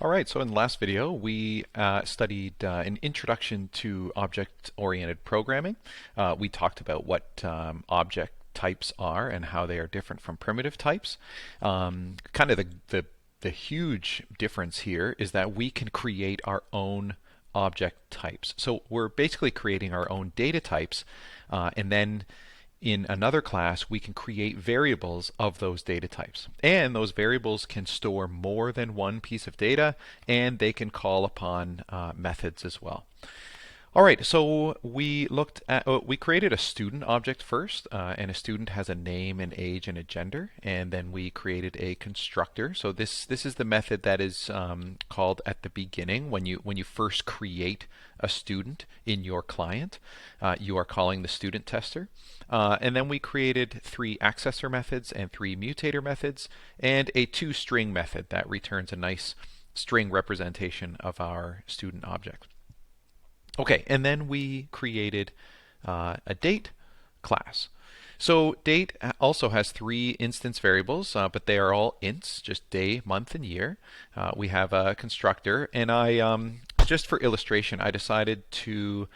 All right, so in the last video, we studied an introduction to object-oriented programming. We talked about what object types are and how they are different from primitive types. Kind of the huge difference here is that we can create our own object types. So we're basically creating our own data types, and then in another class, we can create variables of those data types. And those variables can store more than one piece of data, and they can call upon methods as well. All right, so we created a student object first, and a student has a name, an age, and a gender, and then we created a constructor. So this is the method that is called at the beginning when you first create a student in your client. You are calling the student tester, and then we created 3 accessor methods and 3 mutator methods, and a toString method that returns a nice string representation of our student object. Okay, and then we created a date class. So date also has 3 instance variables, but they are all ints, just day, month, and year. We have a constructor, and just for illustration, I decided to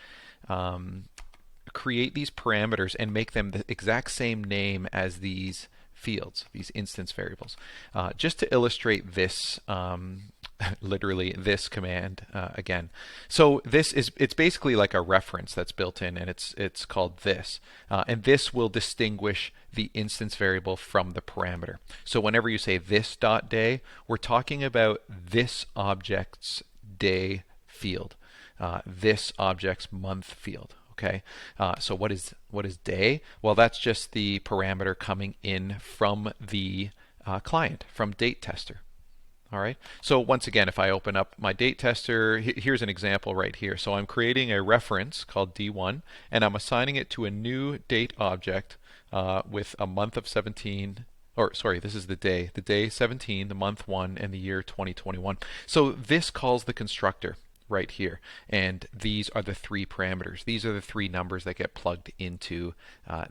create these parameters and make them the exact same name as these fields, these instance variables. Just to illustrate this, literally this command again. So it's basically like a reference that's built in, and it's called this. And this will distinguish the instance variable from the parameter. So whenever you say this dot day, we're talking about this object's day field, this object's month field. Okay, so what is day? Well, that's just the parameter coming in from the client, from date tester. All right. So once again, if I open up my date tester, here's an example right here. So I'm creating a reference called D1, and I'm assigning it to a new date object with a month of 17. Or sorry, this is the day 17, the month 1, and the year 2021. So this calls the constructor right here, and these are the 3 parameters. These are the 3 numbers that get plugged into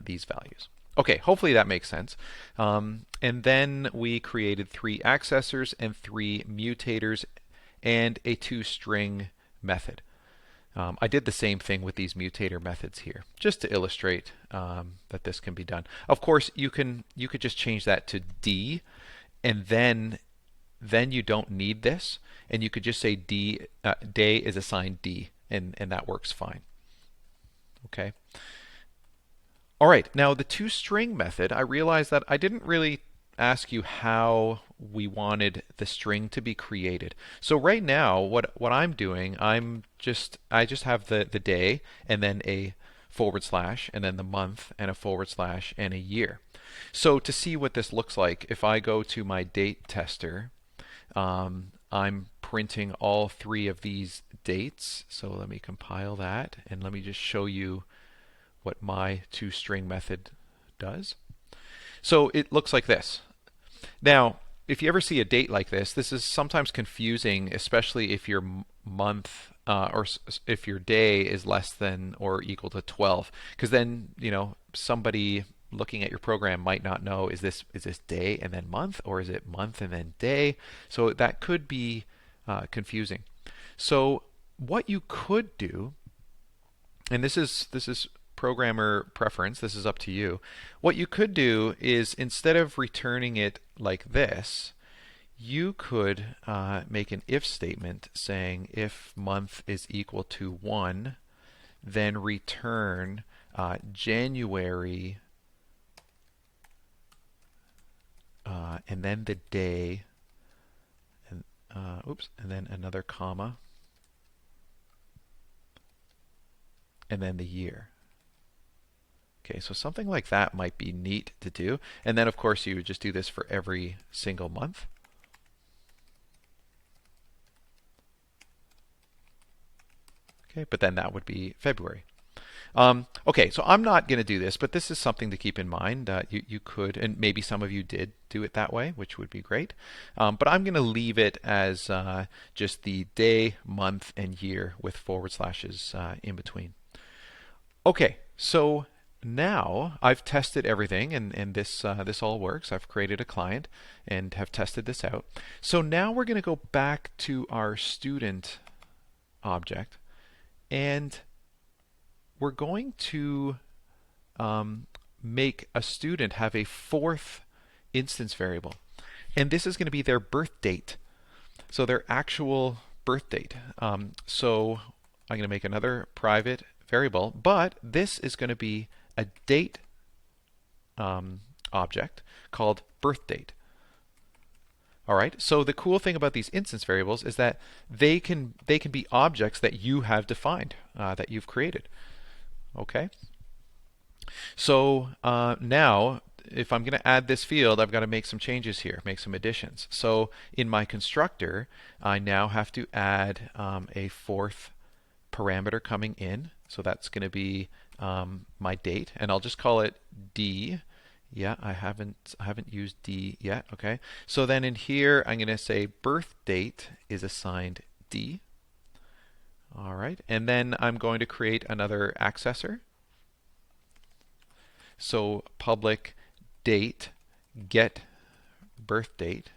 these values. Okay, hopefully that makes sense. And then we created 3 accessors and 3 mutators and a toString method. I did the same thing with these mutator methods here, just to illustrate that this can be done. Of course, you could just change that to D, and then you don't need this, and you could just say day is assigned D, and that works fine. Okay. All right, now the toString method, I realized that I didn't really ask you how we wanted the string to be created. So right now, what I'm doing, I just have the day, and then a /, and then the month, and a / and a year. So to see what this looks like, if I go to my date tester, I'm printing all 3 of these dates. So let me compile that, and let me just show you what my toString method does. So it looks like this. Now, if you ever see a date like this is sometimes confusing, especially if your month or if your day is less than or equal to 12, because then somebody looking at your program might not know, is this day and then month, or is it month and then day? So that could be confusing. So what you could do, and this is programmer preference, this is up to you. What you could do is, instead of returning it like this, you could make an if statement saying if month is equal to 1, then return January, and then the day, and and then another comma, and then the year. Okay, so something like that might be neat to do. And then, of course, you would just do this for every single month. Okay, but then that would be February. Okay, so I'm not going to do this, but this is something to keep in mind. You could, and maybe some of you did do it that way, which would be great. But I'm going to leave it as just the day, month, and year with // in between. Okay, so now I've tested everything, and this all works. I've created a client and have tested this out. So now we're going to go back to our student object, and we're going to make a student have a fourth instance variable. And this is going to be their birth date. So their actual birth date. So I'm going to make another private variable, but this is going to be a date object called birth date. All right. So the cool thing about these instance variables is that they can be objects that you have defined, that you've created. Okay. So now, if I'm going to add this field, I've got to make some changes here, make some additions. So in my constructor, I now have to add a fourth parameter coming in. So that's going to be my date, and I'll just call it D. Yeah, I haven't used D yet. Okay. So then in here, I'm going to say birth date is assigned D. All right. And then I'm going to create another accessor. So public date get birth date,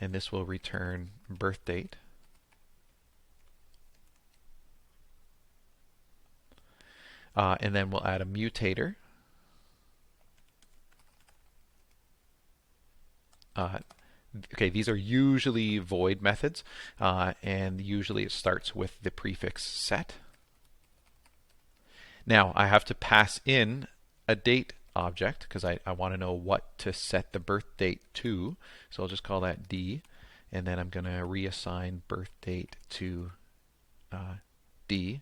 and this will return birth date. And then we'll add a mutator. Okay, these are usually void methods, and usually it starts with the prefix set. Now I have to pass in a date object because I want to know what to set the birth date to. So I'll just call that D, and then I'm going to reassign birth date to D.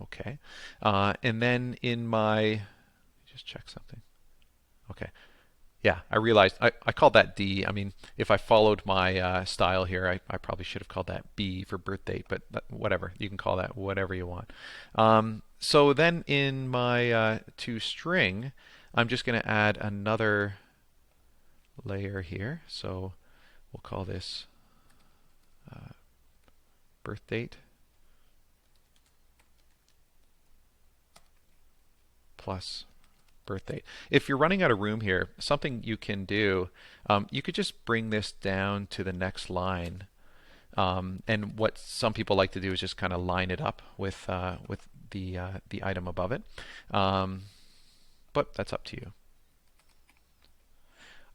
Okay, and then in my, just check something. Okay, yeah, I realized I called that D. I mean, if I followed my style here, I probably should have called that B for birth date, but whatever. You can call that whatever you want. So then in my toString, I'm just going to add another layer here. So we'll call this birth date plus birth date. If you're running out of room here, something you can do, you could just bring this down to the next line. And what some people like to do is just kind of line it up with the item above it. But that's up to you.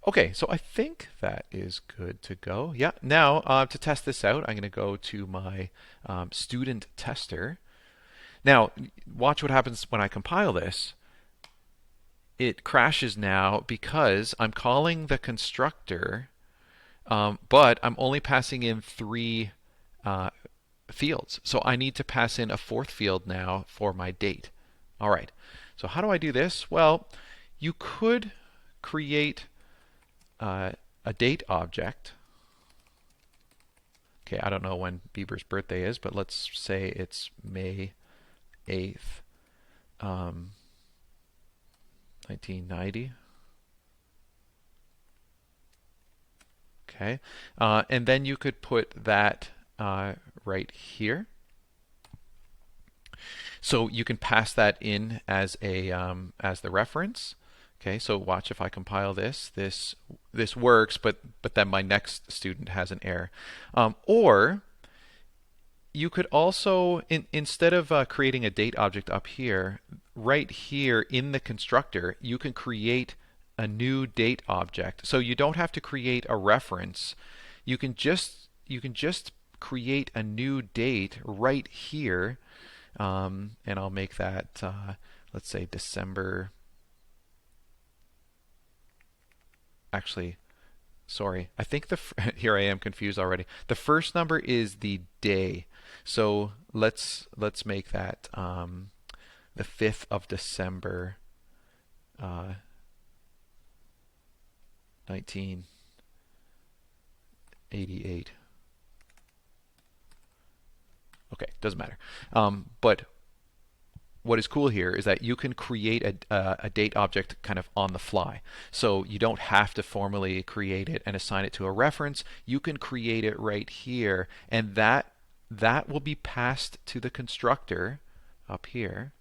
Okay, so I think that is good to go. Yeah, now to test this out, I'm going to go to my student tester. Now, watch what happens when I compile this. It crashes now because I'm calling the constructor, but I'm only passing in 3 fields. So I need to pass in a 4th field now for my date. All right, so how do I do this? Well, you could create a date object. Okay, I don't know when Bieber's birthday is, but let's say it's May 8th, 1990. Okay, and then you could put that right here. So you can pass that in as a as the reference. Okay, so watch if I compile this. This works, but then my next student has an error. Or you could also, instead of creating a date object up here, right here in the constructor, you can create a new date object. So you don't have to create a reference. You can just create a new date right here, and I'll make that let's say December. Actually, sorry. I think here I am confused already. The first number is the day. So let's make that the 5th of December, 1988. Okay, doesn't matter. But what is cool here is that you can create a date object kind of on the fly. So you don't have to formally create it and assign it to a reference. You can create it right here, and that will be passed to the constructor up here.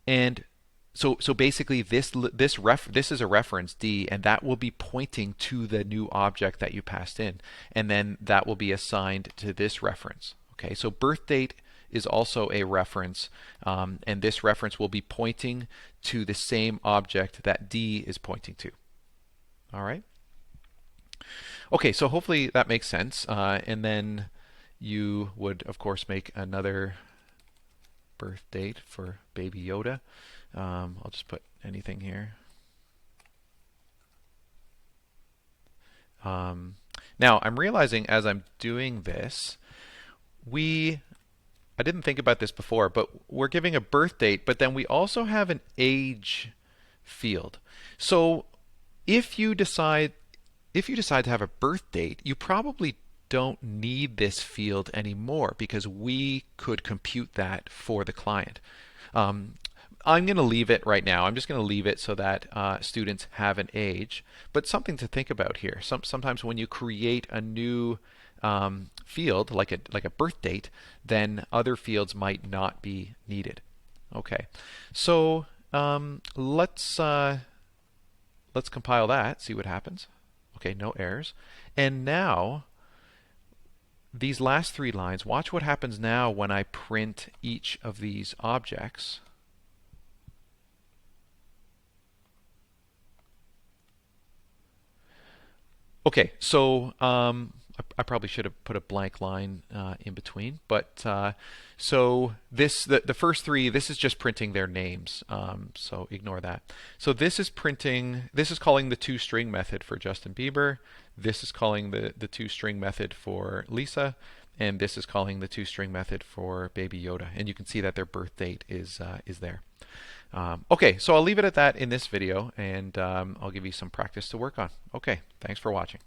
And so basically this is a reference D, and that will be pointing to the new object that you passed in, and then that will be assigned to this reference. Okay, so birth date is also a reference, and this reference will be pointing to the same object that D is pointing to. All right. Okay, so hopefully that makes sense. And then you would, of course, make another birth date for Baby Yoda. I'll just put anything here. Now, I'm realizing as I'm doing this, I didn't think about this before, but we're giving a birth date, but then we also have an age field. So if you decide to have a birth date, you probably don't need this field anymore because we could compute that for the client. I'm going to leave it right now. I'm just going to leave it so that students have an age. But something to think about here. Sometimes when you create a new field, like a birth date, then other fields might not be needed. Okay, so let's compile that, see what happens. Okay, no errors. And now these last three lines, watch what happens now when I print each of these objects. Okay, so I probably should have put a blank line in between, but so the first three, this is just printing their names, so ignore that. So this is calling the toString method for Justin Bieber. This is calling the toString method for Lisa, and this is calling the toString method for Baby Yoda. And you can see that their birth date is there. Okay, so I'll leave it at that in this video, and I'll give you some practice to work on. Okay, thanks for watching.